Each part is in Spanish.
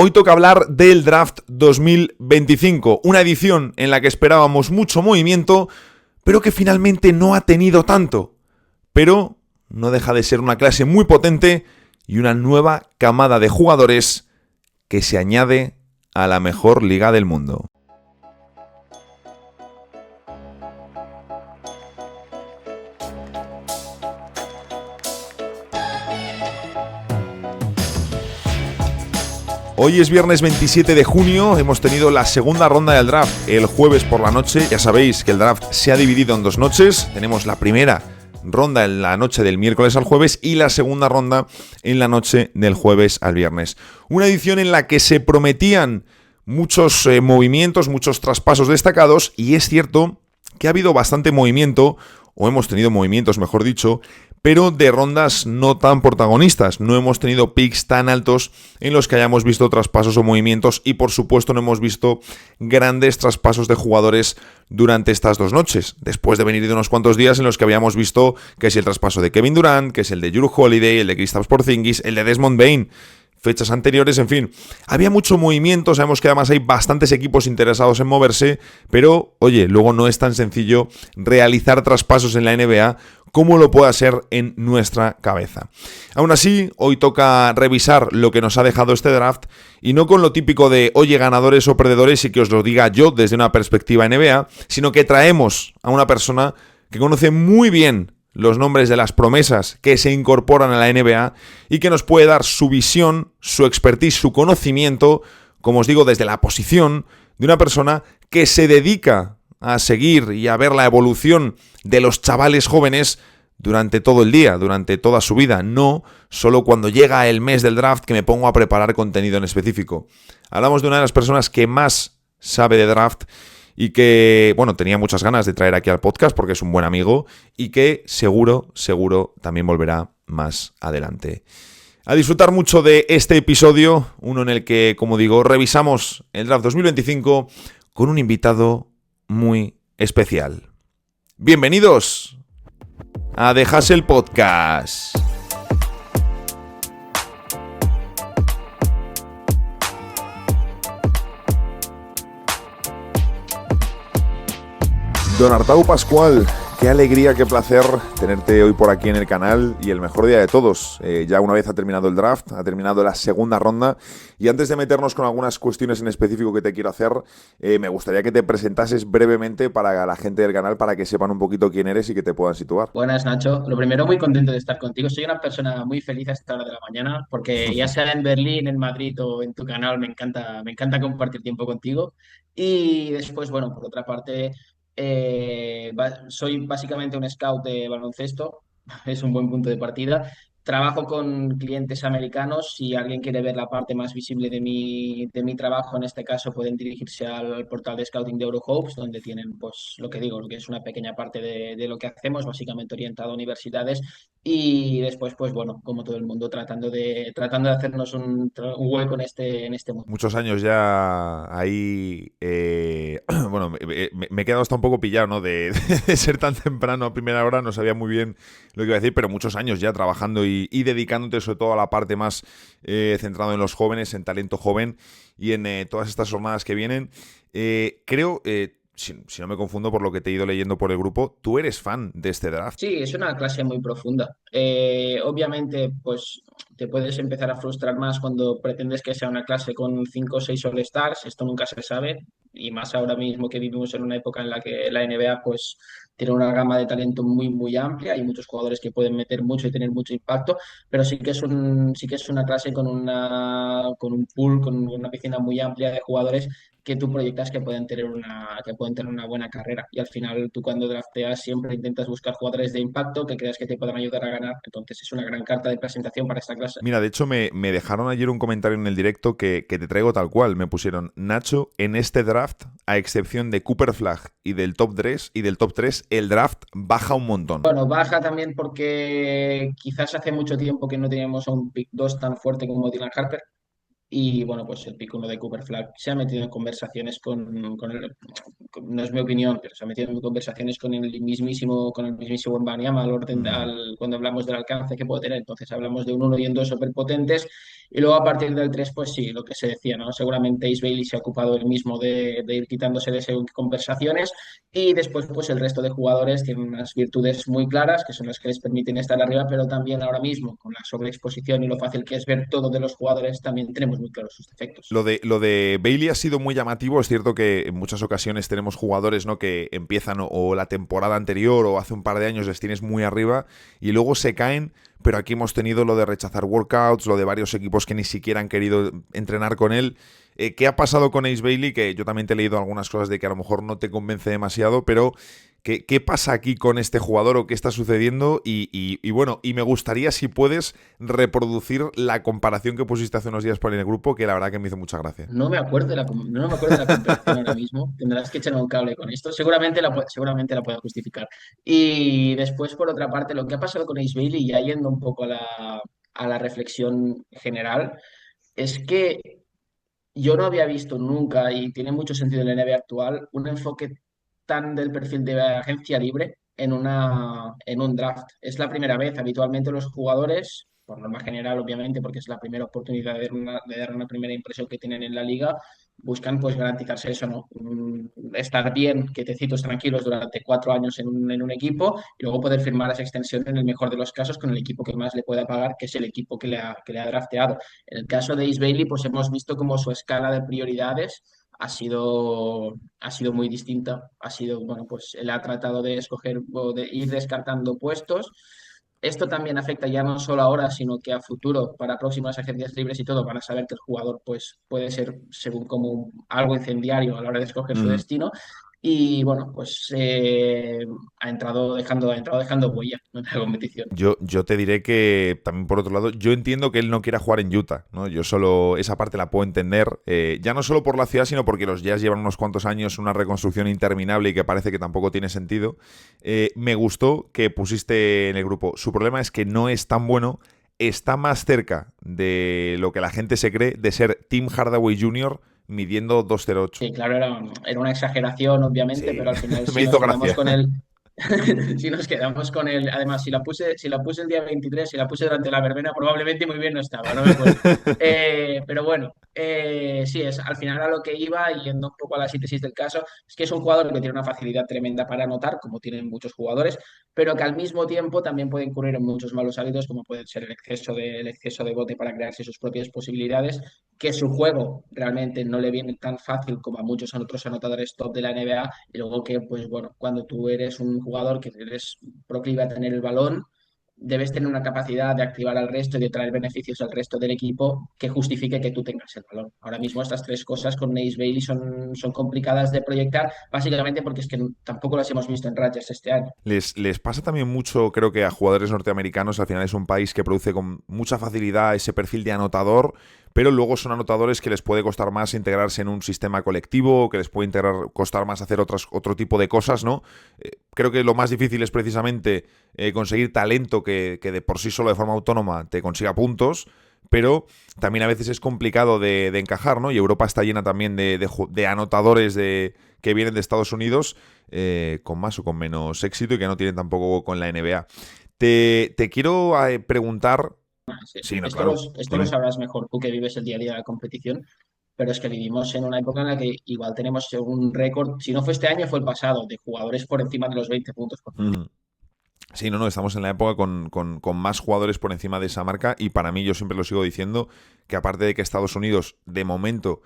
Hoy toca hablar del Draft 2025, una edición en la que esperábamos mucho movimiento, pero que finalmente no ha tenido tanto. Pero no deja de ser una clase muy potente y una nueva camada de jugadores que se añade a la mejor liga del mundo. Hoy es viernes 27 de junio, hemos tenido la segunda ronda del draft el jueves por la noche. Ya sabéis que el draft se ha dividido en dos noches. Tenemos la primera ronda en la noche del miércoles al jueves y la segunda ronda en la noche del jueves al viernes. Una edición en la que se prometían muchos movimientos, muchos traspasos destacados, y es cierto que ha habido bastante movimiento, o hemos tenido movimientos, mejor dicho, pero de rondas no tan protagonistas. No hemos tenido picks tan altos en los que hayamos visto traspasos o movimientos, y por supuesto no hemos visto grandes traspasos de jugadores durante estas dos noches, después de venir de unos cuantos días en los que habíamos visto que es el traspaso de Kevin Durant, que es el de Jrue Holiday, el de Kristaps Porzingis, el de Desmond Bane, fechas anteriores, en fin. Había mucho movimiento, sabemos que además hay bastantes equipos interesados en moverse, pero oye, luego no es tan sencillo realizar traspasos en la NBA como lo pueda ser en nuestra cabeza. Aún así, hoy toca revisar lo que nos ha dejado este draft, y no con lo típico de oye, ganadores o perdedores, y que os lo diga yo desde una perspectiva NBA, sino que traemos a una persona que conoce muy bien los nombres de las promesas que se incorporan a la NBA y que nos puede dar su visión, su expertise, su conocimiento, como os digo, desde la posición de una persona que se dedica a seguir y a ver la evolución de los chavales jóvenes durante todo el día, durante toda su vida, no solo cuando llega el mes del draft que me pongo a preparar contenido en específico. Hablamos de una de las personas que más sabe de draft y que, bueno, tenía muchas ganas de traer aquí al podcast porque es un buen amigo y que seguro también volverá más adelante. A disfrutar mucho de este episodio, uno en el que, como digo, revisamos el Draft 2025 con un invitado muy especial. Bienvenidos a The Hustle Podcast. Don Artau Pascual, qué alegría, qué placer tenerte hoy por aquí en el canal, y el mejor día de todos. Ya una vez ha terminado el draft, ha terminado la segunda ronda, y antes de meternos con algunas cuestiones en específico que te quiero hacer, me gustaría que te presentases brevemente para la gente del canal, para que sepan un poquito quién eres y que te puedan situar. Buenas, Nacho. Lo primero, muy contento de estar contigo. Soy una persona muy feliz a esta hora de la mañana, porque ya sea en Berlín, en Madrid o en tu canal, me encanta compartir tiempo contigo. Y después, bueno, por otra parte, soy básicamente un scout de baloncesto. Es un buen punto de partida. Trabajo con clientes americanos. Si alguien quiere ver la parte más visible de mi trabajo, en este caso pueden dirigirse al portal de scouting de Eurohopes, donde tienen, pues, lo que digo, lo que es una pequeña parte de lo que hacemos, básicamente orientado a universidades. Y después, pues bueno, como todo el mundo, tratando de hacernos un hueco en este mundo. Muchos años ya ahí, bueno, me he quedado hasta un poco pillado, ¿no? De ser tan temprano a primera hora, no sabía muy bien lo que iba a decir, pero muchos años ya trabajando y dedicándote sobre todo a la parte más centrada en los jóvenes, en talento joven y en todas estas jornadas que vienen. Creo, si no me confundo por lo que te he ido leyendo por el grupo, tú eres fan de este draft. Sí, es una clase muy profunda. Obviamente, pues te puedes empezar a frustrar más cuando pretendes que sea una clase con 5 o 6 All-Stars. Esto nunca se sabe, y más ahora mismo que vivimos en una época en la que la NBA pues tiene una gama de talento muy amplia. Hay muchos jugadores que pueden meter mucho y tener mucho impacto, pero sí que es una clase con un pool, con una piscina muy amplia de jugadores que tú proyectas que pueden tener una buena carrera. Y al final tú, cuando drafteas, siempre intentas buscar jugadores de impacto que creas que te puedan ayudar a ganar. Entonces es una gran carta de presentación para esta clase. Mira, de hecho me dejaron ayer un comentario en el directo que te traigo tal cual. Me pusieron: Nacho, en este draft, a excepción de Cooper Flag y del top 3, el draft baja un montón. Bueno, baja también porque quizás hace mucho tiempo que no teníamos a un pick 2 tan fuerte como Dylan Harper. Y bueno, pues el pick 1 de Cooper Flag se ha metido en conversaciones no es mi opinión, pero se ha metido en conversaciones con el mismísimo Wembanyama al orden, Mm. cuando hablamos del alcance que puede tener. Entonces hablamos de un 1 y un 2 superpotentes. Y luego a partir del 3 pues sí, lo que se decía, ¿no? Seguramente Ace Bailey se ha ocupado él mismo de ir quitándose de según qué conversaciones. Y después, pues el resto de jugadores tienen unas virtudes muy claras, que son las que les permiten estar arriba, pero también ahora mismo, con la sobreexposición y lo fácil que es ver todo de los jugadores, también tenemos muy claros sus defectos. Lo de Bailey ha sido muy llamativo. Es cierto que en muchas ocasiones tenemos jugadores, ¿no?, que empiezan o la temporada anterior o hace un par de años les tienes muy arriba y luego se caen. Pero aquí hemos tenido lo de rechazar workouts, lo de varios equipos que ni siquiera han querido entrenar con él. ¿Qué ha pasado con Ace Bailey? Que yo también te he leído algunas cosas de que a lo mejor no te convence demasiado, pero ¿qué pasa aquí con este jugador o qué está sucediendo? Y bueno, y me gustaría, si puedes, reproducir la comparación que pusiste hace unos días por el grupo, que la verdad que me hizo mucha gracia. No me acuerdo de la comparación ahora mismo. Tendrás que echar un cable con esto. Seguramente la pueda justificar. Y después, por otra parte, lo que ha pasado con Ace Bailey, ya yendo un poco a la reflexión general, es que yo no había visto nunca, y tiene mucho sentido en la NBA actual, un enfoque tan del perfil de agencia libre en un draft. Es la primera vez. Habitualmente los jugadores, por norma general, obviamente, porque es la primera oportunidad de dar una primera impresión que tienen en la liga, buscan pues garantizarse eso, ¿no? Estar bien, quietecitos, tranquilos durante 4 años en un equipo y luego poder firmar esa extensión en el mejor de los casos con el equipo que más le pueda pagar, que es el equipo que le ha drafteado. En el caso de Ace Bailey, pues hemos visto como su escala de prioridades ha sido muy distinta. Ha sido, bueno, pues él ha tratado de escoger o de ir descartando puestos. Esto también afecta ya no solo ahora, sino que a futuro, para próximas agencias libres y todo, van a saber que el jugador pues, puede ser según como algo incendiario a la hora de escoger su Mm. destino. Y bueno, pues ha entrado dejando huella en la competición. Yo te diré que también, por otro lado, yo entiendo que él no quiera jugar en Utah, ¿no? Yo solo esa parte la puedo entender, ya no solo por la ciudad, sino porque los Jazz llevan unos cuantos años una reconstrucción interminable y que parece que tampoco tiene sentido. Me gustó que pusiste en el grupo. Su problema es que no es tan bueno, está más cerca de lo que la gente se cree de ser Tim Hardaway Jr. midiendo 2,08. Sí, claro, era una exageración, obviamente, Sí, pero al final me si hizo nos quedamos gracia. con él, si nos quedamos con él, además, si la puse el día 23, si la puse durante la verbena, probablemente muy bien no estaba, no me acuerdo. Pero bueno, sí, al final a lo que iba, y yendo un poco a la síntesis del caso, es que es un jugador que tiene una facilidad tremenda para anotar, como tienen muchos jugadores, pero que al mismo tiempo también puede incurrir en muchos malos hábitos, como puede ser el exceso de bote para crearse sus propias posibilidades, que su juego realmente no le viene tan fácil como a muchos otros anotadores top de la NBA, y luego que, pues bueno, cuando tú eres un jugador que eres proclive a tener el balón, debes tener una capacidad de activar al resto y de traer beneficios al resto del equipo que justifique que tú tengas el balón. Ahora mismo estas tres cosas con Ace Bailey son complicadas de proyectar, básicamente porque es que tampoco las hemos visto en Rodgers este año. Les pasa también mucho, creo que a jugadores norteamericanos, al final es un país que produce con mucha facilidad ese perfil de anotador, pero luego son anotadores que les puede costar más integrarse en un sistema colectivo, que les puede costar más hacer otro tipo de cosas, ¿no? Creo que lo más difícil es precisamente conseguir talento que de por sí solo de forma autónoma te consiga puntos, pero también a veces es complicado de encajar, ¿no? Y Europa está llena también de anotadores que vienen de Estados Unidos con más o con menos éxito y que no tienen tampoco hueco en la NBA. Te quiero preguntar... Sí, Sí, no, claro. esto lo Dime. sabrás mejor tú que vives el día a día de la competición, pero es que vivimos en una época en la que igual tenemos un récord, si no fue este año, fue el pasado, de jugadores por encima de los 20 puntos por partido. Ujú. Sí, no, estamos en la época con más jugadores por encima de esa marca y para mí yo siempre lo sigo diciendo que aparte de que Estados Unidos de momento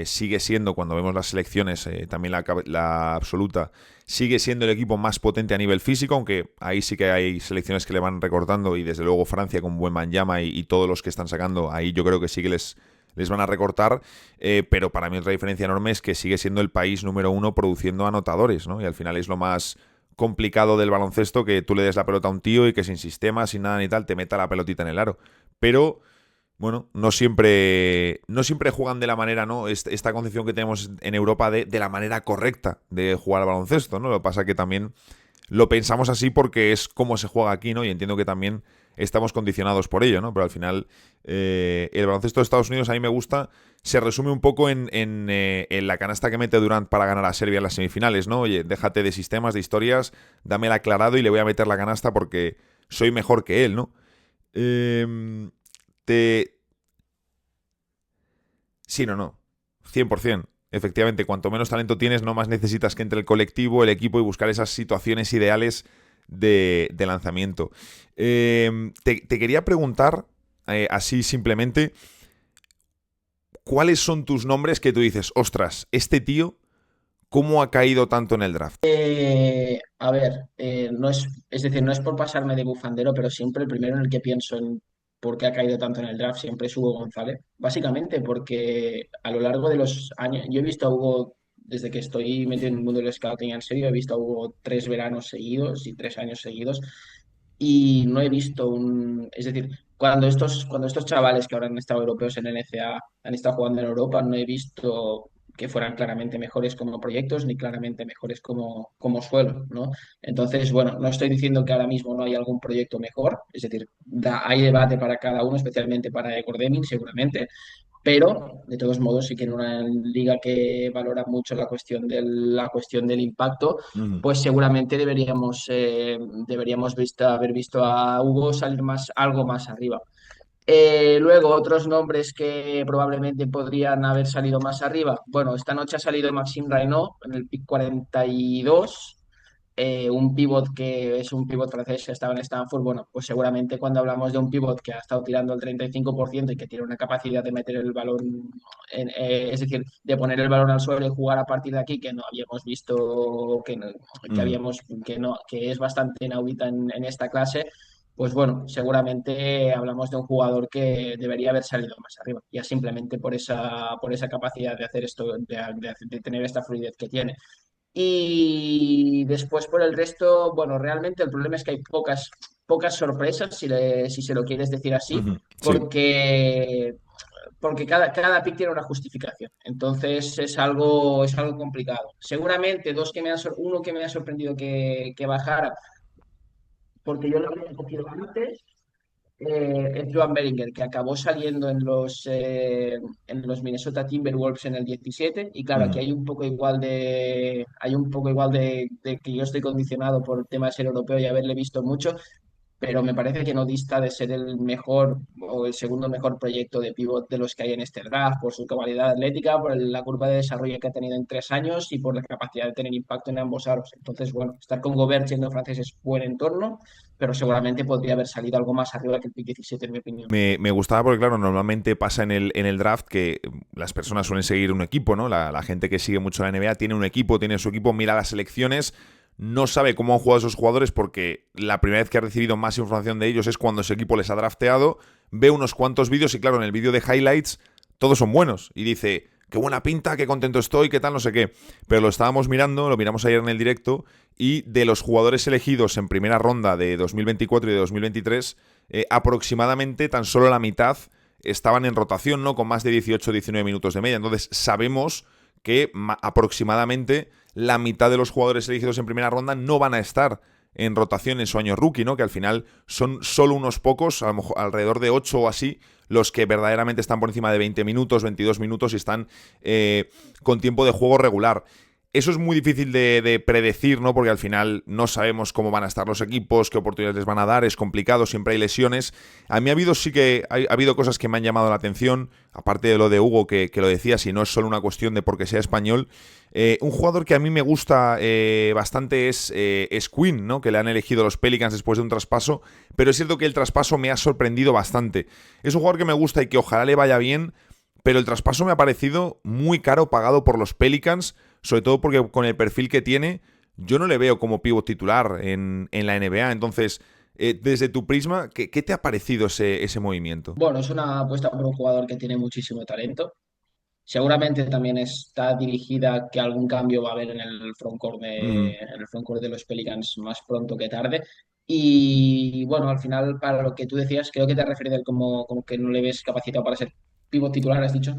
sigue siendo, cuando vemos las selecciones, también la absoluta, sigue siendo el equipo más potente a nivel físico, aunque ahí sí que hay selecciones que le van recortando y desde luego Francia con buen Wembanyama y todos los que están sacando, ahí yo creo que sí que les van a recortar, pero para mí otra diferencia enorme es que sigue siendo el país número uno produciendo anotadores, ¿no? Y al final es lo más complicado del baloncesto, que tú le des la pelota a un tío y que sin sistema, sin nada ni tal, te meta la pelotita en el aro. Pero, bueno, no siempre juegan de la manera, ¿no? Esta concepción que tenemos en Europa de la manera correcta de jugar al baloncesto, ¿no? Lo que pasa que también lo pensamos así porque es como se juega aquí, ¿no? Y entiendo que también estamos condicionados por ello, ¿no? Pero al final el baloncesto de Estados Unidos a mí me gusta, se resume un poco en la canasta que mete Durant para ganar a Serbia en las semifinales, ¿no? Oye, déjate de sistemas, de historias, dame el aclarado y le voy a meter la canasta porque soy mejor que él, ¿no? Te... Sí, no. 100%. Efectivamente, cuanto menos talento tienes, no más necesitas que entre el colectivo, el equipo y buscar esas situaciones ideales de lanzamiento. Te quería preguntar, así simplemente, ¿cuáles son tus nombres que tú dices, ostras, este tío, cómo ha caído tanto en el draft? A ver, no es decir, no es por pasarme de bufandero, pero siempre el primero en el que pienso en por qué ha caído tanto en el draft siempre es Hugo González. Básicamente porque a lo largo de los años, yo he visto a Hugo, desde que estoy metido en el mundo del scouting en serio, he visto a Hugo 3 veranos seguidos y 3 años seguidos y no he visto es decir, cuando estos chavales que ahora han estado europeos en NCAA han estado jugando en Europa, no he visto que fueran claramente mejores como proyectos ni claramente mejores como suelo, ¿no? Entonces, bueno, no estoy diciendo que ahora mismo no hay algún proyecto mejor, es decir, hay debate para cada uno, especialmente para Ecor Deming, seguramente, pero de todos modos sí que en una liga que valora mucho la cuestión del impacto, Ujú. pues seguramente deberíamos haber visto a Hugo salir algo más arriba. Luego, otros nombres que probablemente podrían haber salido más arriba. Bueno, esta noche ha salido Maxime Reynaud en el pick 42, un pivot que es un pivot francés que estaba en Stanford. Bueno, pues seguramente cuando hablamos de un pivot que ha estado tirando el 35% y que tiene una capacidad de meter el balón, es decir, de poner el balón al suelo y jugar a partir de aquí, que no habíamos visto, Ujú. que es bastante inaudita en esta clase. Pues bueno, seguramente hablamos de un jugador que debería haber salido más arriba, ya simplemente por esa capacidad de hacer esto, de tener esta fluidez que tiene. Y después por el resto, bueno, realmente el problema es que hay pocas sorpresas, si se lo quieres decir así, Ujú. Sí. porque cada pick tiene una justificación. Entonces es algo complicado. Seguramente uno que me ha sorprendido que bajara, porque yo lo había cogido antes, es Joan Bellinger, que acabó saliendo en los Minnesota Timberwolves en el 17. Y claro, aquí Ujú. hay un poco igual de que yo estoy condicionado por temas ser europeo y haberle visto mucho, pero me parece que no dista de ser el mejor o el segundo mejor proyecto de pivot de los que hay en este draft, por su capacidad atlética, por la curva de desarrollo que ha tenido en 3 años y por la capacidad de tener impacto en ambos aros. Entonces, bueno, estar con Gobert siendo francés es buen entorno, pero seguramente podría haber salido algo más arriba que el pick 17, en mi opinión. Me gustaba porque, claro, normalmente pasa en el draft que las personas suelen seguir un equipo, ¿no? La gente que sigue mucho la NBA tiene un equipo, tiene su equipo, mira las selecciones, no sabe cómo han jugado esos jugadores porque la primera vez que ha recibido más información de ellos es cuando ese equipo les ha drafteado, ve unos cuantos vídeos y, claro, en el vídeo de highlights todos son buenos. Y dice, qué buena pinta, qué contento estoy, qué tal, no sé qué. Pero lo estábamos mirando, lo miramos ayer en el directo, y de los jugadores elegidos en primera ronda de 2024 y de 2023, aproximadamente tan solo la mitad estaban en rotación, ¿no? Con más de 18-19 minutos de media. Entonces sabemos que aproximadamente la mitad de los jugadores elegidos en primera ronda no van a estar en rotación en su año rookie, ¿no? Que al final son solo unos pocos, a lo mejor alrededor de 8 o así, los que verdaderamente están por encima de 20 minutos, 22 minutos y están con tiempo de juego regular. Eso es muy difícil de predecir, ¿no? Porque al final no sabemos cómo van a estar los equipos, qué oportunidades les van a dar, es complicado, siempre hay lesiones. A mí ha habido cosas que me han llamado la atención, aparte de lo de Hugo, que lo decía, si no es solo una cuestión de porque sea español. Un jugador que a mí me gusta bastante es Quinn, ¿no? Que le han elegido los Pelicans después de un traspaso, pero es cierto que el traspaso me ha sorprendido bastante. Es un jugador que me gusta y que ojalá le vaya bien, pero el traspaso me ha parecido muy caro pagado por los Pelicans, sobre todo porque con el perfil que tiene, yo no le veo como pívot titular en la NBA. Entonces, desde tu prisma, ¿qué te ha parecido ese movimiento? Bueno, es una apuesta por un jugador que tiene muchísimo talento. Seguramente también está dirigida a que algún cambio va a haber Ujú. en el frontcourt de los Pelicans más pronto que tarde. Y bueno, al final, para lo que tú decías, creo que te refieres a él como que no le ves capacitado para ser pívot titular, has dicho.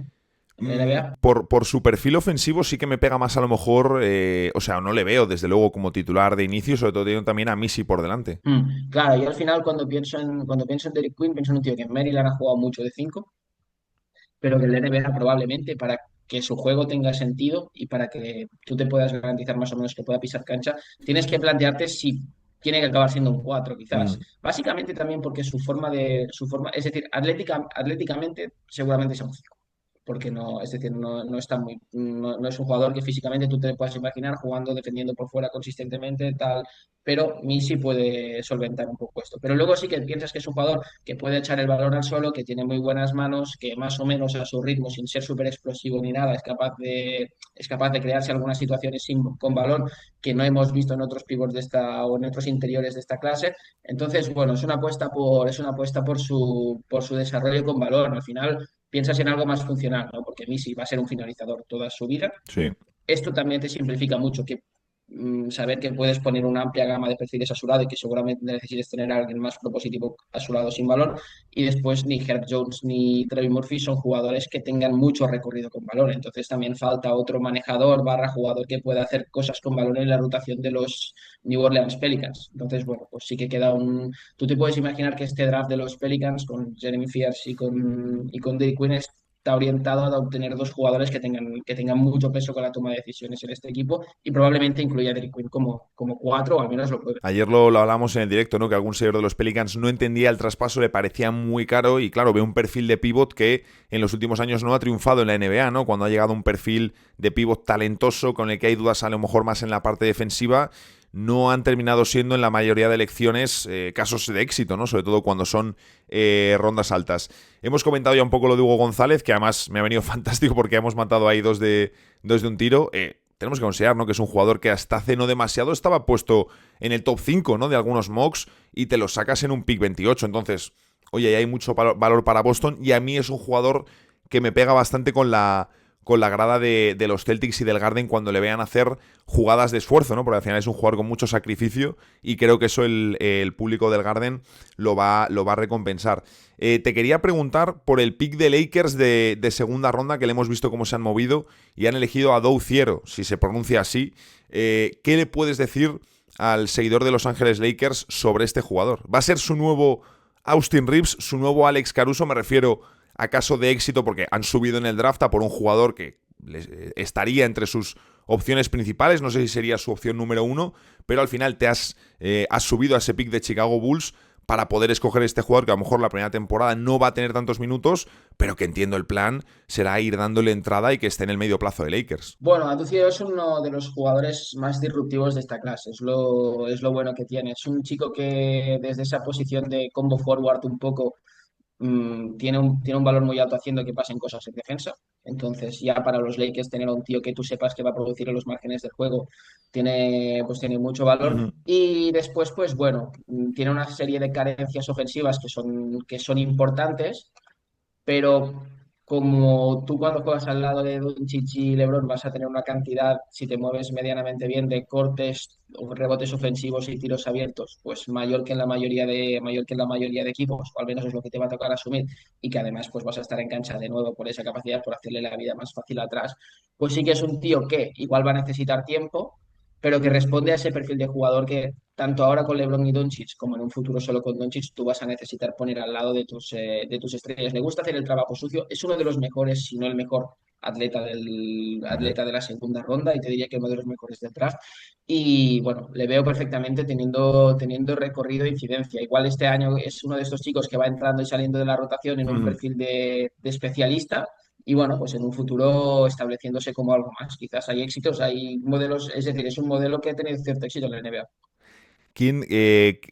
en la NBA. Por su perfil ofensivo sí que me pega más a lo mejor, o sea, no le veo desde luego como titular de inicio, sobre todo teniendo también a Missy por delante. Claro, yo al final cuando pienso en Derrick Queen, pienso en un tío que en Maryland ha jugado mucho de 5, pero que en la NBA probablemente para que su juego tenga sentido y para que tú te puedas garantizar más o menos que pueda pisar cancha, tienes que plantearte si tiene que acabar siendo un 4 quizás. Mm. Básicamente también porque su forma, es decir, atléticamente seguramente sea un 5 porque no, es decir, no está no es un jugador que físicamente tú te puedas imaginar jugando, defendiendo por fuera consistentemente, tal, pero Misi puede solventar un poco esto. Pero luego sí que piensas que es un jugador que puede echar el balón al suelo, que tiene muy buenas manos, que más o menos a su ritmo, sin ser súper explosivo ni nada, es capaz de crearse algunas situaciones con balón que no hemos visto en otros pivots de esta o en otros interiores de esta clase. Entonces, bueno, es una apuesta por su desarrollo con balón. Al final, piensas en algo más funcional, ¿no? Porque Messi va a ser un finalizador toda su vida. Sí. Esto también te simplifica mucho que saber que puedes poner una amplia gama de perfiles a su lado y que seguramente necesites tener a alguien más propositivo a su lado sin balón. Y después ni Herb Jones ni Trevor Murphy son jugadores que tengan mucho recorrido con balón. Entonces también falta otro manejador barra jugador que pueda hacer cosas con balón en la rotación de los New Orleans Pelicans. Entonces, bueno, pues sí que queda un... Tú te puedes imaginar que este draft de los Pelicans con Jeremy Fears y con Derrick Queen está orientado a obtener dos jugadores que tengan mucho peso con la toma de decisiones en este equipo y probablemente incluya a Derrick Queen como 4 o al menos lo pruebe. Ayer lo hablamos en el directo, ¿no? Que algún seguidor de los Pelicans no entendía el traspaso, le parecía muy caro y claro, ve un perfil de pivot que en los últimos años no ha triunfado en la NBA, ¿no? Cuando ha llegado un perfil de pivot talentoso con el que hay dudas a lo mejor más en la parte defensiva, no han terminado siendo en la mayoría de elecciones casos de éxito, ¿no? Sobre todo cuando son rondas altas. Hemos comentado ya un poco lo de Hugo González, que además me ha venido fantástico porque hemos matado ahí dos de un tiro. Tenemos que considerar, ¿no? Que es un jugador que hasta hace no demasiado estaba puesto en el top 5, ¿no? De algunos mocks y te lo sacas en un pick 28. Entonces, oye, ahí hay mucho valor para Boston y a mí es un jugador que me pega bastante con la grada de los Celtics y del Garden cuando le vean hacer jugadas de esfuerzo, ¿no? Porque al final es un jugador con mucho sacrificio y creo que eso el público del Garden lo va a recompensar. Te quería preguntar por el pick de Lakers de segunda ronda, que le hemos visto cómo se han movido y han elegido a Dow Ciero, si se pronuncia así. ¿Qué le puedes decir al seguidor de Los Ángeles Lakers sobre este jugador? ¿Va a ser su nuevo Austin Reeves, su nuevo Alex Caruso? Me refiero a caso de éxito, porque han subido en el draft a por un jugador que estaría entre sus opciones principales, no sé si sería su opción número 1, pero al final te has subido a ese pick de Chicago Bulls para poder escoger este jugador que a lo mejor la primera temporada no va a tener tantos minutos, pero que entiendo el plan será ir dándole entrada y que esté en el medio plazo de Lakers. Bueno, Aducio es uno de los jugadores más disruptivos de esta clase, es lo bueno que tiene. Es un chico que desde esa posición de combo forward un poco tiene un valor muy alto haciendo que pasen cosas en defensa. Entonces, ya para los Lakers tener a un tío que tú sepas que va a producir en los márgenes del juego pues tiene mucho valor. Ujú. Y después, pues bueno, tiene una serie de carencias ofensivas que son importantes, pero como tú cuando juegas al lado de Doncic y LeBron vas a tener una cantidad, si te mueves medianamente bien, de cortes, o rebotes ofensivos y tiros abiertos, pues mayor que en la mayoría de equipos, o al menos es lo que te va a tocar asumir, y que además pues vas a estar en cancha de nuevo por esa capacidad, por hacerle la vida más fácil atrás, pues sí que es un tío que igual va a necesitar tiempo, pero que responde a ese perfil de jugador que tanto ahora con LeBron y Doncic como en un futuro solo con Doncic tú vas a necesitar poner al lado de tus estrellas. Le gusta hacer el trabajo sucio, es uno de los mejores, si no el mejor Hombre. atleta de la segunda ronda y te diría que uno de los mejores del draft. Y bueno, le veo perfectamente teniendo recorrido e incidencia. Igual este año es uno de estos chicos que va entrando y saliendo de la rotación en un Ujú. perfil de especialista y bueno, pues en un futuro estableciéndose como algo más. Quizás hay éxitos, hay modelos, es decir, es un modelo que ha tenido cierto éxito en la NBA.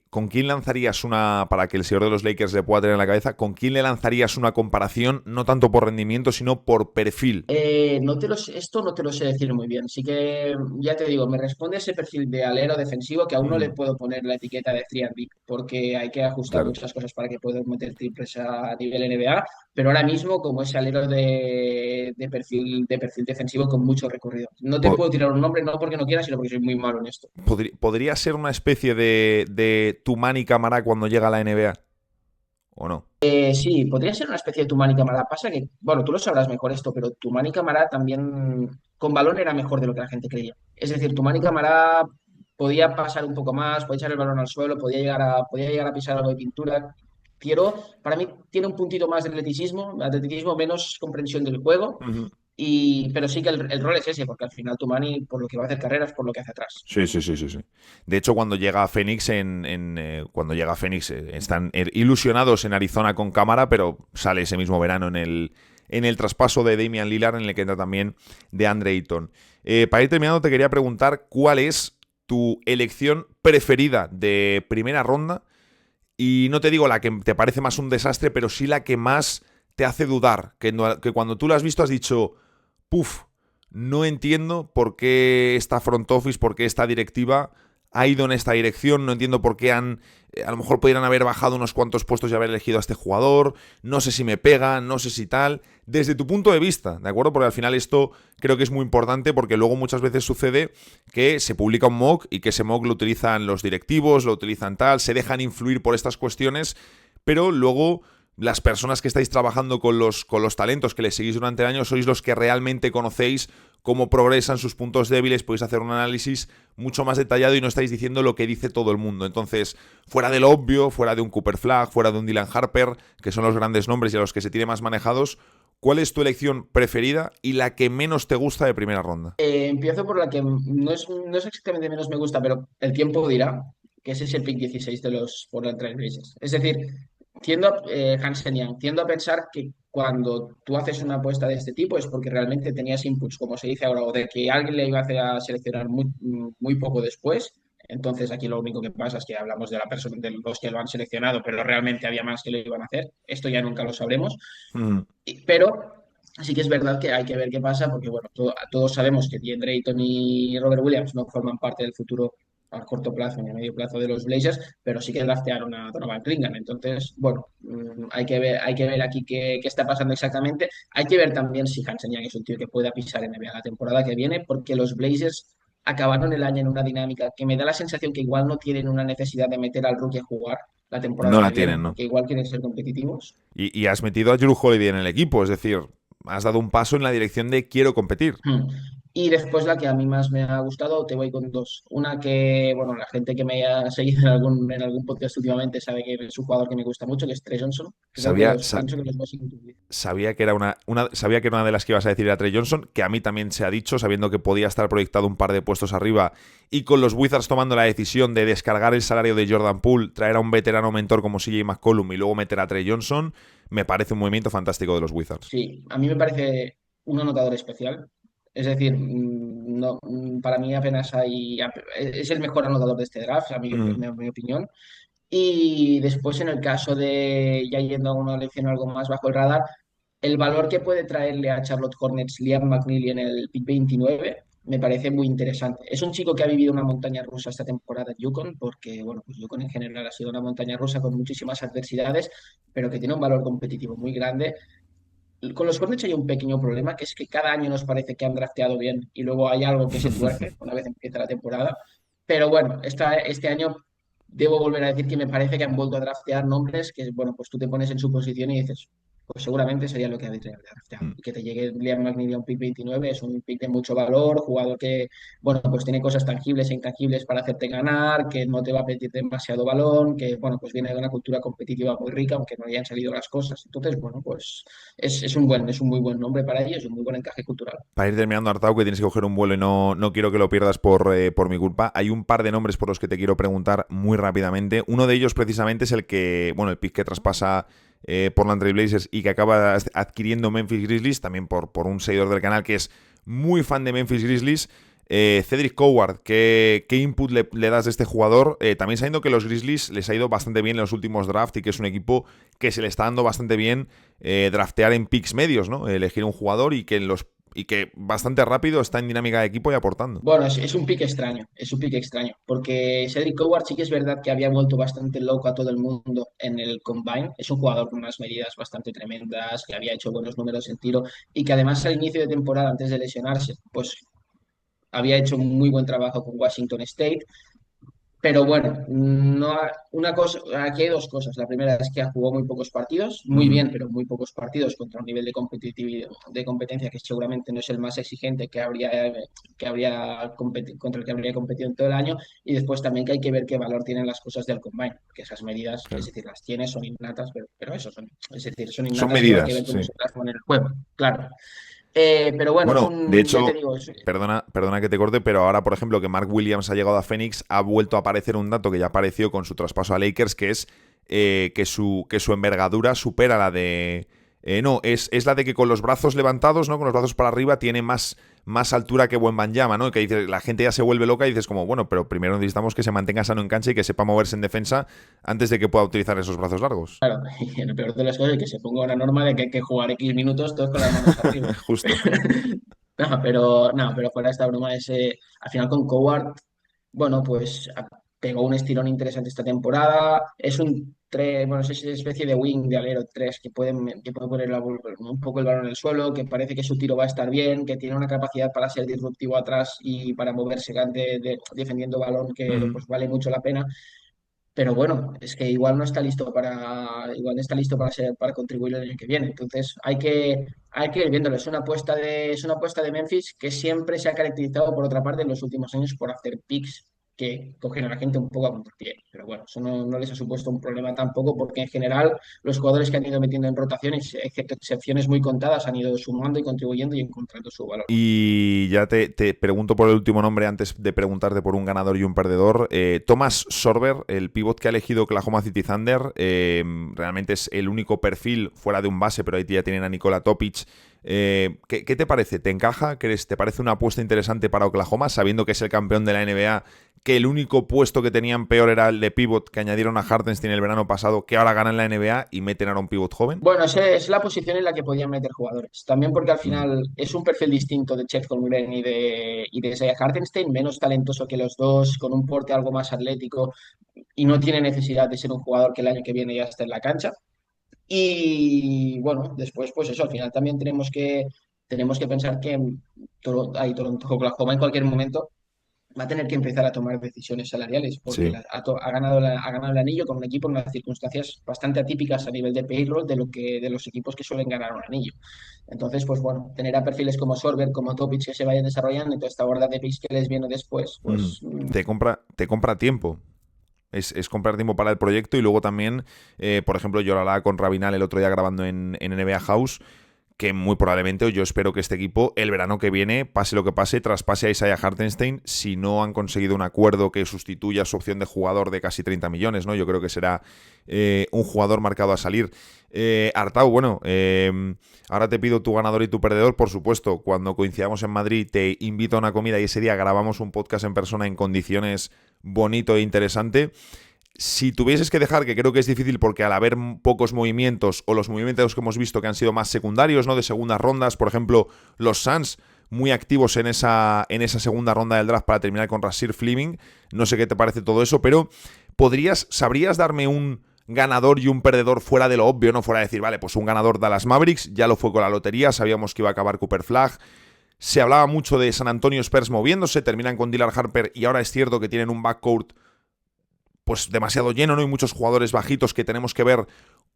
¿Con quién lanzarías para que el señor de los Lakers le pueda tener en la cabeza, con quién le lanzarías una comparación, no tanto por rendimiento, sino por perfil? Esto no te lo sé decir muy bien. Sí que, ya te digo, me responde ese perfil de alero defensivo que aún no le Ujú. puedo poner la etiqueta de 3&D porque hay que ajustar Claro. muchas cosas para que puedas meter triples a nivel NBA. Pero ahora mismo, como ese alero de perfil defensivo con mucho recorrido. No te Po- puedo tirar un nombre, no porque no quiera, sino porque soy muy malo en esto. ¿Podría ser una especie de Tumani Camará cuando llega a la NBA? ¿O no? Sí, podría ser una especie de Tumani Camara. Pasa que, bueno, tú lo sabrás mejor esto, pero Tumani Camara también con balón era mejor de lo que la gente creía. Es decir, Tumani Camara podía pasar un poco más, podía echar el balón al suelo, podía llegar a pisar algo de pintura. Quiero, para mí tiene un puntito más de atleticismo, menos comprensión del juego, Ujú. pero sí que el rol es ese, porque al final Tumani, por lo que va a hacer carreras, por lo que hace atrás. Sí, sí, sí, sí, sí. De hecho, cuando llega a Phoenix, cuando llega a Phoenix, están ilusionados en Arizona con cámara, pero sale ese mismo verano en el traspaso de Damian Lillard, en el que entra también de Andre Ayton. Para ir terminando, te quería preguntar cuál es tu elección preferida de primera ronda. Y no te digo la que te parece más un desastre, pero sí la que más te hace dudar. Que cuando tú la has visto has dicho, puf, no entiendo por qué esta front office, por qué esta directiva ha ido en esta dirección, no entiendo por qué a lo mejor podrían haber bajado unos cuantos puestos y haber elegido a este jugador, no sé si me pega, no sé si tal, desde tu punto de vista, ¿de acuerdo? Porque al final esto creo que es muy importante porque luego muchas veces sucede que se publica un mock y que ese mock lo utilizan los directivos, lo utilizan tal, se dejan influir por estas cuestiones, pero luego las personas que estáis trabajando con los talentos que les seguís durante el año sois los que realmente conocéis cómo progresan sus puntos débiles, podéis hacer un análisis mucho más detallado y no estáis diciendo lo que dice todo el mundo. Entonces, fuera de lo obvio, fuera de un Cooper Flag, fuera de un Dylan Harper, que son los grandes nombres y a los que se tiene más manejados, ¿cuál es tu elección preferida y la que menos te gusta de primera ronda? Empiezo por la que no es exactamente menos me gusta, pero el tiempo dirá que ese es el pick 16 de los Portland Trail Blazers. Es decir, Hansen Young, tiendo a pensar que cuando tú haces una apuesta de este tipo es porque realmente tenías inputs, como se dice ahora, o de que alguien le iba a hacer a seleccionar muy poco después. Entonces aquí lo único que pasa es que hablamos de la persona, de los que lo han seleccionado, pero realmente había más que lo iban a hacer. Esto ya nunca lo sabremos. Mm. Pero sí que es verdad que hay que ver qué pasa, porque bueno, todos sabemos que DeAndre Ayton y Robert Williams no forman parte del futuro a corto plazo ni a medio plazo de los Blazers, pero sí que draftearon a Donovan Clingan. Entonces, bueno, hay que ver aquí qué está pasando exactamente. Hay que ver también si Hansen Young es un tío que pueda pisar en NBA la temporada que viene, porque los Blazers acabaron el año en una dinámica que me da la sensación que igual no tienen una necesidad de meter al rookie a jugar la temporada No que la viene, tienen, ¿no? porque igual quieren ser competitivos. Y has metido a Drew Holiday en el equipo, es decir, has dado un paso en la dirección de quiero competir. Hmm. Y después la que a mí más me ha gustado, te voy con dos. Una que, bueno, la gente que me haya seguido en algún podcast últimamente sabe que es un jugador que me gusta mucho, que es Trey Johnson. Creo que Sabía, los, sa- pienso que los Washington Wizards. sabía que era sabía que era una de las que ibas a decir era Trey Johnson, que a mí también se ha dicho, sabiendo que podía estar proyectado un par de puestos arriba y con los Wizards tomando la decisión de descargar el salario de Jordan Poole, traer a un veterano mentor como CJ McCollum y luego meter a Trey Johnson, me parece un movimiento fantástico de los Wizards. Sí, a mí me parece un anotador especial. Es decir, no, para mí apenas es el mejor anotador de este draft, Mm. a mi opinión. Y después, en el caso de, ya yendo a una elección algo más bajo el radar, el valor que puede traerle a Charlotte Hornets Liam McNeely en el pick 29 me parece muy interesante. Es un chico que ha vivido una montaña rusa esta temporada en Yukon, porque bueno, pues Yukon en general ha sido una montaña rusa con muchísimas adversidades, pero que tiene un valor competitivo muy grande. Con los Hornets hay un pequeño problema, que es que cada año nos parece que han drafteado bien y luego hay algo que se tuerce una vez empieza la temporada. Pero bueno, este año debo volver a decir que me parece que han vuelto a draftear nombres que, bueno, pues tú te pones en su posición y dices, pues seguramente sería lo que habría drafteado. Mm. Y que te llegue Liam McNeely a un pick 29 es un pick de mucho valor, jugador que, bueno, pues tiene cosas tangibles e intangibles para hacerte ganar, que no te va a pedir demasiado balón, que, bueno, pues viene de una cultura competitiva muy rica, aunque no hayan salido las cosas. Entonces, bueno, pues es un muy buen nombre para ellos, un muy buen encaje cultural. Para ir terminando, Artau, que tienes que coger un vuelo y no quiero que lo pierdas por mi culpa. Hay un par de nombres por los que te quiero preguntar muy rápidamente. Uno de ellos, precisamente, es el pick que traspasa Portland Trail Blazers y que acaba adquiriendo Memphis Grizzlies, también por un seguidor del canal que es muy fan de Memphis Grizzlies. Cedric Coward, ¿qué input le das de este jugador? También sabiendo que los Grizzlies les ha ido bastante bien en los últimos drafts y que es un equipo que se le está dando bastante bien draftear en picks medios, ¿no? Elegir un jugador y que bastante rápido está en dinámica de equipo y aportando. Bueno, es un pick extraño, porque Cedric Howard sí que es verdad que había vuelto bastante loco a todo el mundo en el Combine. Es un jugador con unas medidas bastante tremendas, que había hecho buenos números en tiro y que además al inicio de temporada, antes de lesionarse, pues había hecho un muy buen trabajo con Washington State. Pero bueno, no, una cosa, aquí hay dos cosas. La primera es que ha jugado muy pocos partidos, muy Ujú. bien, pero muy pocos partidos contra un nivel de competitividad, de competencia que seguramente no es el más exigente contra el que habría competido en todo el año. Y después también que hay que ver qué valor tienen las cosas del combine, porque esas medidas, es Claro. decir, las tiene, son innatas, pero eso son, es decir, son Son innatas, luego hay que medidas, ver cómo sí. se plasman en el juego, claro. Pero bueno, Bueno, de ya te hecho, digo, perdona que te corte, pero ahora, por ejemplo, que Mark Williams ha llegado a Phoenix, ha vuelto a aparecer un dato que ya apareció con su traspaso a Lakers, que es que su envergadura supera la de... no, es la de que con los brazos levantados, ¿no? Con los brazos para arriba, tiene más altura que Wembanyama, ¿no? Que dice, la gente ya se vuelve loca y dices como, bueno, pero primero necesitamos que se mantenga sano en cancha y que sepa moverse en defensa antes de que pueda utilizar esos brazos largos. claro, y en el peor de las cosas es que se ponga una norma de que hay que jugar X minutos todos con las manos arriba. Justo. No, pero fuera de esta broma, al final con Coward, bueno, pues pegó un estirón interesante esta temporada. Es bueno, es esa especie de wing de alero 3 que puede poner un poco el balón en el suelo, que parece que su tiro va a estar bien, que tiene una capacidad para ser disruptivo atrás y para moverse defendiendo balón que Ujú. pues vale mucho la pena. Pero bueno, es que igual no está listo para contribuir el año que viene. Entonces hay que ir viéndolo. Es una apuesta de Memphis que siempre se ha caracterizado, por otra parte, en los últimos años por hacer picks que cogen a la gente un poco a contrapié. Pero bueno, eso no les ha supuesto un problema tampoco, porque en general los jugadores que han ido metiendo en rotaciones, excepto excepciones muy contadas, han ido sumando y contribuyendo y encontrando su valor. Y ya te pregunto por el último nombre antes de preguntarte por un ganador y un perdedor. Thomas Sorber, el pivot que ha elegido Oklahoma City Thunder, realmente es el único perfil fuera de un base, pero ahí ya tienen a Nikola Topic. ¿Qué te parece? ¿Te encaja? ¿Te parece una apuesta interesante para Oklahoma, sabiendo que es el campeón de la NBA, que el único puesto que tenían peor era el de pivot, que añadieron a Hartenstein el verano pasado, que ahora ganan la NBA y meten a un pivot joven? Bueno, esa es la posición en la que podían meter jugadores. También porque al Mm. final es un perfil distinto de Chet Holmgren y de Isaiah Hartenstein, menos talentoso que los dos, con un porte algo más atlético y no tiene necesidad de ser un jugador que el año que viene ya esté en la cancha. Y bueno, después, pues eso, al final también tenemos que pensar que Toronto, Oklahoma en cualquier momento va a tener que empezar a tomar decisiones salariales porque Sí. ha ganado el anillo con un equipo en unas circunstancias bastante atípicas a nivel de payroll de los equipos que suelen ganar un anillo. Entonces, pues bueno, tener a perfiles como Sorber, como Topic que se vayan desarrollando y toda esta horda de picks que les viene después, Mm. pues Te compra tiempo. Es comprar tiempo para el proyecto y luego también, por ejemplo, yo lo hablaba con Rabinal el otro día grabando en NBA House, que muy probablemente, o yo espero que este equipo el verano que viene, pase lo que pase, traspase a Isaiah Hartenstein si no han conseguido un acuerdo que sustituya su opción de jugador de casi 30 millones, ¿no? Yo creo que será un jugador marcado a salir. Artau, bueno, ahora te pido tu ganador y tu perdedor, por supuesto, cuando coincidamos en Madrid te invito a una comida y ese día grabamos un podcast en persona en condiciones bonito e interesante. Si tuvieses que dejar, que creo que es difícil porque al haber pocos movimientos o los movimientos que hemos visto que han sido más secundarios, ¿no? De segundas rondas, por ejemplo, los Suns muy activos en esa segunda ronda del draft para terminar con Rasir Fleming. No sé qué te parece todo eso, pero ¿sabrías darme un ganador y un perdedor fuera de lo obvio, no fuera de decir, vale, pues un ganador Dallas Mavericks, ya lo fue con la lotería, sabíamos que iba a acabar Cooper Flag. Se hablaba mucho de San Antonio Spurs moviéndose, terminan con Dylan Harper y ahora es cierto que tienen un backcourt pues demasiado lleno, ¿no? Hay muchos jugadores bajitos que tenemos que ver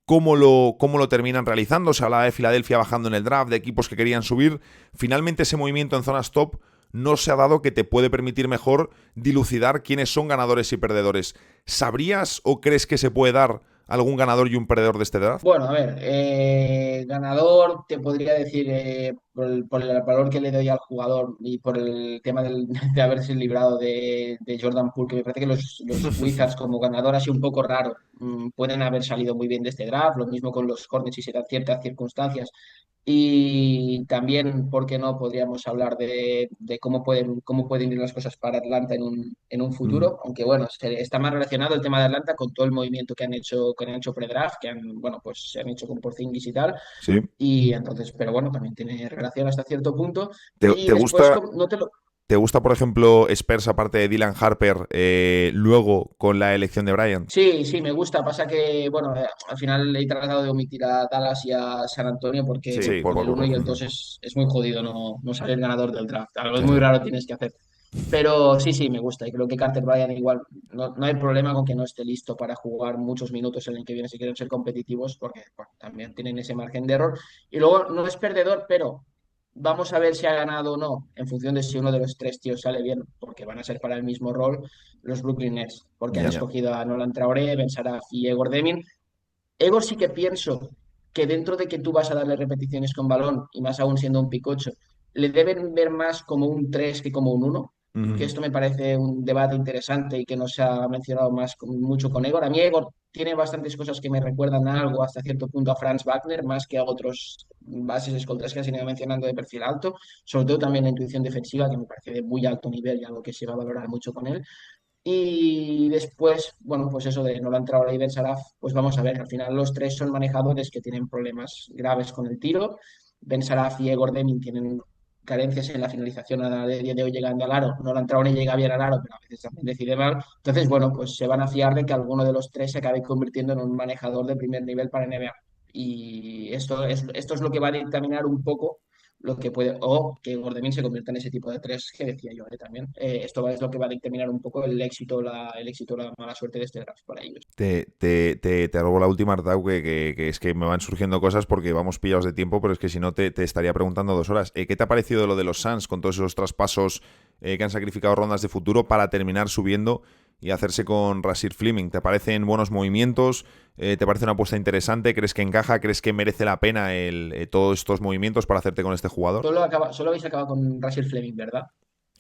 cómo lo terminan realizando. Se hablaba de Filadelfia bajando en el draft, de equipos que querían subir. Finalmente ese movimiento en zonas top no se ha dado, que te puede permitir mejor dilucidar quiénes son ganadores y perdedores. ¿Sabrías o crees que se puede dar algún ganador y un perdedor de este draft? bueno, a ver, ganador te podría decir por el valor que le doy al jugador y por el tema de haberse librado de Jordan Poole, que me parece que los Wizards como ganador ha sido un poco raro. Pueden haber salido muy bien de este draft, lo mismo con los Hornets si se dan ciertas circunstancias. Y también, ¿por qué no? Podríamos hablar de cómo pueden ir las cosas para Atlanta en un Mm. futuro, aunque bueno, está más relacionado el tema de Atlanta con todo el movimiento que han hecho pre-draft, bueno, pues se han hecho con Porzingis y tal, Sí. y entonces, pero bueno, también tiene relación hasta cierto punto. ¿Te, Y te después, gusta, no te lo, te gusta, por ejemplo, Spurs aparte de Dylan Harper, luego con la elección de Bryant? Sí, sí, me gusta. Pasa que, bueno, al final he tratado de omitir a Dallas y a San Antonio porque Sí, con el por... uno y el 2 es muy jodido no salir ganador del draft. Algo Sí, muy sí. raro tienes que hacer. Pero sí, sí, me gusta. Y creo que Carter Bryant igual no hay problema con que no esté listo para jugar muchos minutos el año que viene si quieren ser competitivos, porque bueno, también tienen ese margen de error. Y luego no es perdedor, pero vamos a ver si ha ganado o no, en función de si uno de los tres tíos sale bien, porque van a ser para el mismo rol los Brooklyn Nets, porque han Ya. escogido a Nolan Traoré, Ben Saraf y Egor Demin. Egor sí que pienso que dentro de que tú vas a darle repeticiones con balón, y más aún siendo un picocho, le deben ver más como un 3 que como un uno, que Ujú. esto me parece un debate interesante y que no se ha mencionado mucho con Egor. A mí Egor tiene bastantes cosas que me recuerdan a algo hasta cierto punto a Franz Wagner, más que a otros bases escoltas que has ido mencionando de perfil alto, sobre todo también la intuición defensiva, que me parece de muy alto nivel y algo que se va a valorar mucho con él. Y después, bueno, pues eso de Nolan Traoré y Ben Saraf, pues vamos a ver, al final los tres son manejadores que tienen problemas graves con el tiro. Ben Saraf y Egor Demin tienen carencias en la finalización a día de hoy llegando al aro. Nolan Traoré llega bien al aro, pero a veces también decide mal. Entonces, bueno, pues se van a fiar de que alguno de los tres se acabe convirtiendo en un manejador de primer nivel para NBA. Y esto es lo que va a dictaminar un poco lo que puede, o que Gordemin se convierta en ese tipo de tres que decía yo también. Es lo que va a determinar un poco el éxito o la mala suerte de este draft para ellos. Te robo la última, Artau, que es que me van surgiendo cosas porque vamos pillados de tiempo, pero es que si no te estaría preguntando 2 horas. ¿Qué te ha parecido lo de los Suns con todos esos traspasos que han sacrificado rondas de futuro para terminar subiendo y hacerse con Rasir Fleming? ¿Te parecen buenos movimientos? ¿Te parece una apuesta interesante? ¿Crees que encaja? ¿Crees que merece la pena todos estos movimientos para hacerte con este jugador? Solo habéis acabado con Russell Fleming, ¿verdad?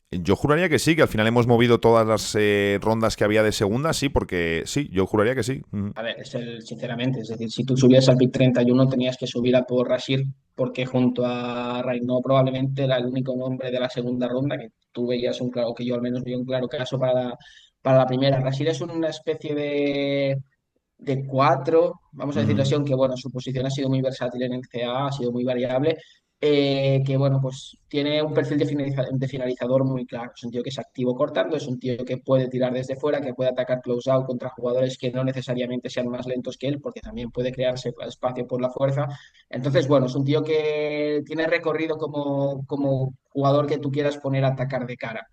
Yo juraría que sí, que al final hemos movido todas las rondas que había de segunda, sí, porque sí, yo juraría que sí. Ujú. A ver, sinceramente, es decir, si tú subías al pick 31 tenías que subir a por Rashid, porque junto a Reino probablemente era el único nombre de la segunda ronda que tú veías un claro, que yo al menos vi un claro caso para la primera. Rashid es una especie de cuatro, vamos a decirlo Ujú. así, aunque bueno, su posición ha sido muy versátil en el CA, ha sido muy variable, que bueno, pues tiene un perfil de finalizador muy claro. Es un tío que es activo cortando, es un tío que puede tirar desde fuera, que puede atacar close out contra jugadores que no necesariamente sean más lentos que él, porque también puede crearse espacio por la fuerza. Entonces, bueno, es un tío que tiene recorrido como jugador que tú quieras poner a atacar de cara.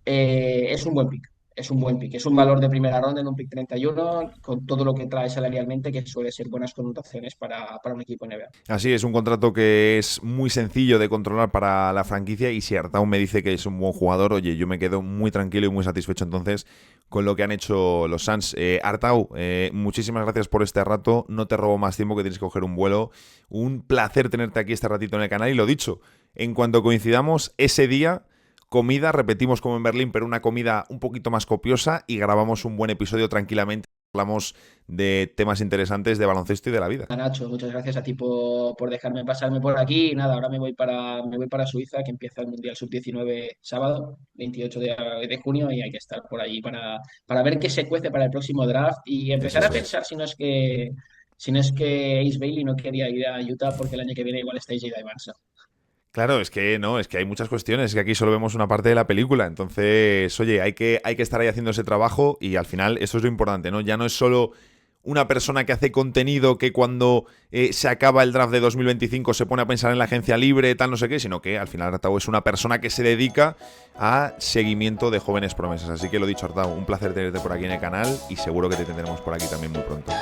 Es un buen pick. Es un buen pick. Es un valor de primera ronda en un pick 31 con todo lo que trae salarialmente, que suele ser buenas connotaciones para un equipo NBA. Así es, un contrato que es muy sencillo de controlar para la franquicia y si Artau me dice que es un buen jugador, oye, yo me quedo muy tranquilo y muy satisfecho entonces con lo que han hecho los Suns. Artau, muchísimas gracias por este rato, no te robo más tiempo que tienes que coger un vuelo. Un placer tenerte aquí este ratito en el canal y lo dicho, en cuanto coincidamos ese día, comida, repetimos como en Berlín, pero una comida un poquito más copiosa y grabamos un buen episodio tranquilamente. Hablamos de temas interesantes de baloncesto y de la vida. Nacho, muchas gracias a ti por dejarme pasarme por aquí. Y nada, ahora me voy para Suiza, que empieza el Mundial Sub-19 sábado, 28 de junio, y hay que estar por allí para ver qué se cuece para el próximo draft y empezar a Eso es. pensar si no es que Ace Bailey no quería ir a Utah porque el año que viene igual está J.J. Avanza. Claro, es que no, es que hay muchas cuestiones, es que aquí solo vemos una parte de la película, entonces, oye, hay que estar ahí haciendo ese trabajo y al final eso es lo importante, ¿no? Ya no es solo una persona que hace contenido que cuando se acaba el draft de 2025 se pone a pensar en la agencia libre, tal, no sé qué, sino que al final Artau es una persona que se dedica a seguimiento de jóvenes promesas. Así que lo dicho, Artau, un placer tenerte por aquí en el canal y seguro que te tendremos por aquí también muy pronto.